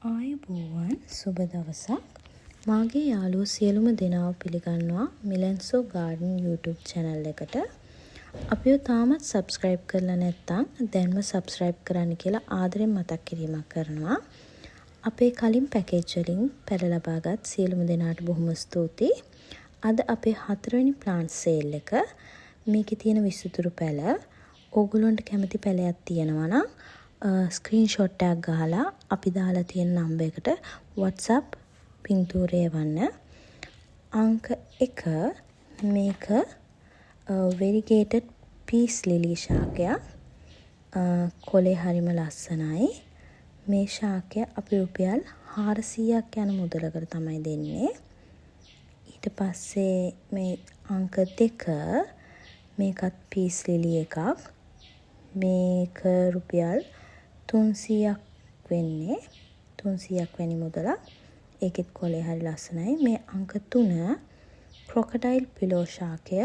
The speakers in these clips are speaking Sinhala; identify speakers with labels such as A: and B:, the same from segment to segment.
A: ආයුබෝවන් සුබ දවසක්. මාගේ යාළුවෝ සියලුම දෙනාව පිළිගන්නවා මිලන්සෝ ගාඩන් YouTube channel එකට. අපිව තාමත් subscribe කරලා නැත්නම් දැන්ම subscribe කරන්න කියලා ආදරෙන් මතක් කිරීමක් කරනවා. අපේ කලින් පැකේජ් වලින් පැල ලබාගත් සියලුම දෙනාට බොහොම ස්තුතියි. අද අපේ 4 වෙනි plant sale එක. මේකේ තියෙන විසිතුරු පැල ඕගොල්ලන්ට කැමති පැලයක් තියෙනවා නම් ස්ක්‍රීන්ෂොට් එකක් ගහලා අපි දාලා තියෙන නම්බර් එකට WhatsApp පින්තූරය එවන්න. අංක 1 මේක variegated peace lily ශාකයක්. කොලේ හරිම ලස්සනයි. මේ ශාකය අපි රුපියල් 400ක් යන මුදලකට තමයි දෙන්නේ. ඊට පස්සේ මේ අංක 2 මේකත් peace lily එකක්. මේක රුපියල් 300ක් වෙන්නේ 300ක් වැනි මුදලක්. ඒකෙත් කොලේ හරි ලස්සනයි. මේ අංක 3 crocodile pillow ශාකය.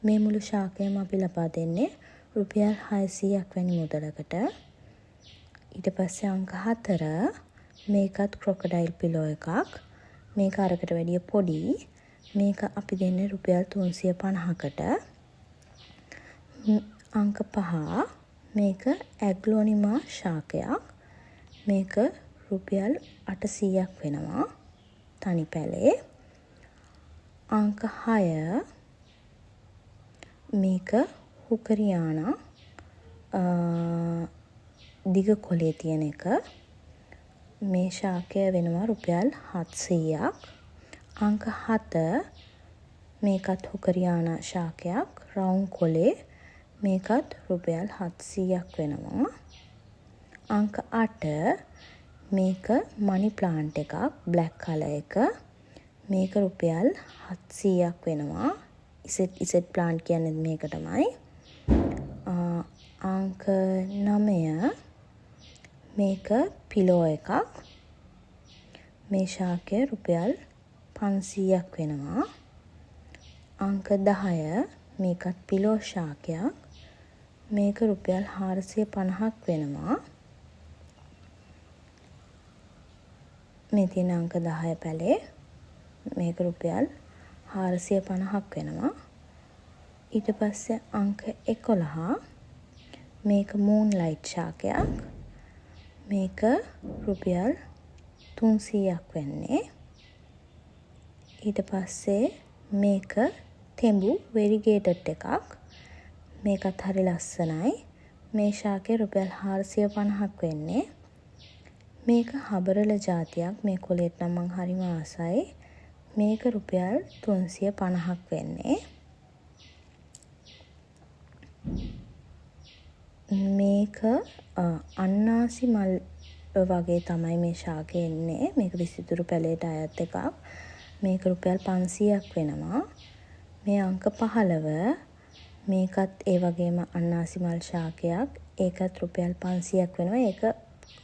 A: මේ මුළු ශාකයම අපි ලබා දෙන්නේ රුපියල් 600ක් වැනි මුදලකට. ඊට පස්සේ අංක 4 මේකත් crocodile pillow එකක්. මේක අරකට වැඩිය පොඩි. මේක අපි දෙන්නේ රුපියල් 350කට. අංක 5 මේක ඇග්ලොනිමා ශාකයක්. මේක රුපියල් 800ක් වෙනවා තනි පැලේ. අංක 6 මේක හුකරියානා දිග කොලේ තියෙන එක. මේ ශාකය වෙනවා රුපියල් 700ක්. අංක 7 මේකත් හුකරියානා ශාකයක් රවුම් කොලේ. මේකත් රුපියල් 700ක් වෙනවා. අංක 8 මේක මනි ප්ලාන්ට් එකක් බ්ලැක් කලර් එක. මේක රුපියල් 700ක් වෙනවා. ඉසෙට් ප්ලාන්ට් කියන්නේ මේක තමයි. අංක 9 මේක පිලෝ එකක්. මේ ශාකය රුපියල් 500ක් වෙනවා. අංක 10 මේකත් පිලෝ ශාකයක්. මේක රුපියල් 450ක් වෙනවා. මේ තියෙන අංක 10 පැලේ මේක රුපියල් 450ක් වෙනවා. ඊට පස්සේ අංක 11 මේක moonlight ශාකයක්. මේක රුපියල් 300ක් වෙන්නේ. ඊට පස්සේ මේක තෙඹු variegated එකක්. මේකත් හරි ලස්සනයි. මේ ශාකය රුපියල් 450ක් වෙන්නේ. මේක හබරල జాතියක්. මේ කොලේට නම් මං හරිම ආසයි. මේක රුපියල් 350ක් වෙන්නේ. මේක අන්නාසි මල් වගේ තමයි මේ ශාකය එන්නේ. මේක විසිතුරු පැලේට අයත් එකක්. මේක රුපියල් 500ක් වෙනවා. මේ අංක 15 මේකත් ඒ වගේම අන්නාසි මල් ශාකයක්. ඒකත් රුපියල් 500ක් වෙනවා. ඒක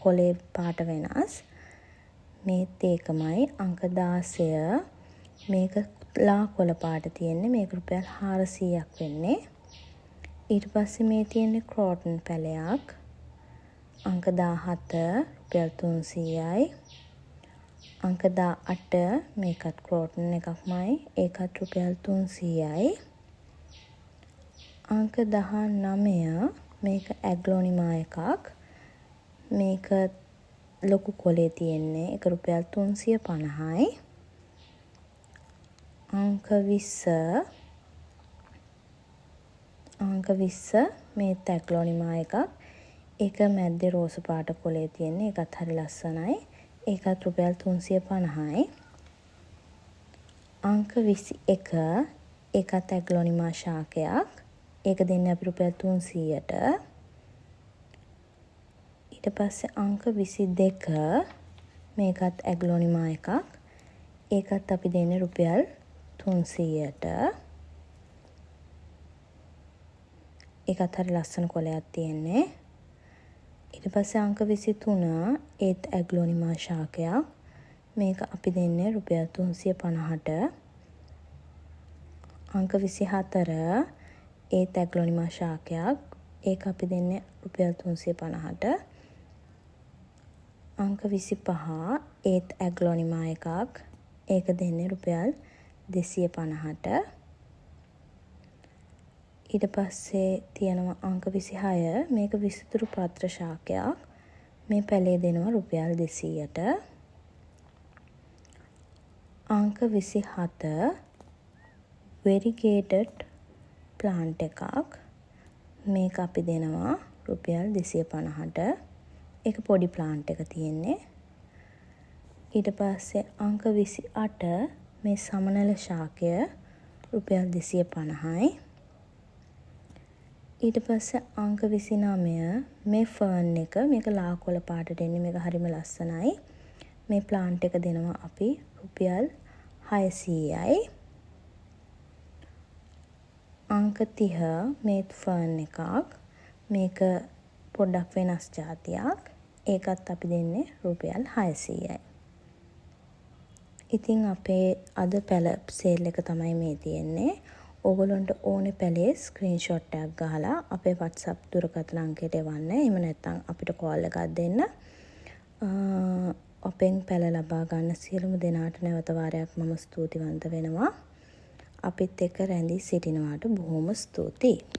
A: කොලේ පාට වෙනස්. මේත් ඒකමයි. අංක 16 මේක ලා කොළ පාට තියෙන්නේ. මේක රුපියල් 400ක් වෙන්නේ. ඊට පස්සේ මේ තියෙන්නේ ක්‍රෝටන් පැලයක්. අංක 17 රුපියල් 300යි. අංක 18 මේකත් ක්‍රෝටන් එකක්මයි. ඒකත් රුපියල් 300යි. අංක 19 මේක ඇග්ලොනිමා එකක්. මේක ලොකු කොලේ තියෙන්නේ. ඒක රුපියල් 350යි. අංක 20 මේත් ඇග්ලොනිමා එකක්. ඒක මැද්දේ රෝස පාට කොලේ තියෙන්නේ. ඒකත් හරි ලස්සනයි. ඒකත් රුපියල් 350යි. අංක 21 ඒකත් ඇග්ලොනිමා ශාකයක්. ඒක දෙන්නේ අපි රුපියල් 300ට. ඊට පස්සේ අංක 22 මේකත් ඇග්ලොනිමා එකක්. ඒකත් අපි දෙන්නේ රුපියල් 300ට. ඒකත් හරි ලස්සන කොලයක් තියෙන්නේ. ඊට පස්සේ අංක 23 ඒත් ඇග්ලොනිමා ශාකයක්. මේක අපි දෙන්නේ රුපියල් 350ට. අංක 24 ඒත් ඇග්ලොනිමා ශාකයක්. ඒක අපි දෙන්නේ රුපියල් 350ට. අංක 25 ඒත් ඇග්ලොනිමා එකක්. ඒක දෙන්නේ රුපියල් 250ට. ඊට පස්සේ තියෙනවා අංක 26. මේක විසිතුරු පත්‍ර ශාකයක්. මේ පැලේ දෙනවා රුපියල් 200ට. අංක 27 variegated plant එකක්. මේක අපි දෙනවා රුපියල් 250ට. ඒක පොඩි ප්ලාන්ට් එක තියෙන්නේ. ඊට පස්සේ අංක 28 මේ සමනල ශාකය රුපියල් 250යි. ඊට පස්සේ අංක 29 මේ ෆර්න් එක. මේක ලාකොල පාටට එන්නේ. මේක හරිම ලස්සනයි. මේ ප්ලාන්ට් එක දෙනවා අපි රුපියල් 600යි. අංක 30 මේ ෆර්න් එකක්. මේක පොඩ්ඩක් වෙනස් જાතියක්. ඒකත් අපි දෙන්නේ රුපියල් 600යි. ඉතින් අපේ අද පැල සේල් එක තමයි මේ තියෙන්නේ. ඕගොල්ලන්ට ඕනේ පැලේ ස්ක්‍රීන්ෂොට් එකක් ගහලා අපේ WhatsApp දුරකථන අංකයට එවන්න. එහෙම නැත්නම් අපිට කෝල් එකක් දෙන්න. අපෙන් පැල ලබා ගන්න සියලුම දෙනාට නැවත වාරයක් මම ස්තුතිවන්ත වෙනවා. අපිත් එක්ක රැඳී සිටිනවාට බොහොම ස්තුතියි.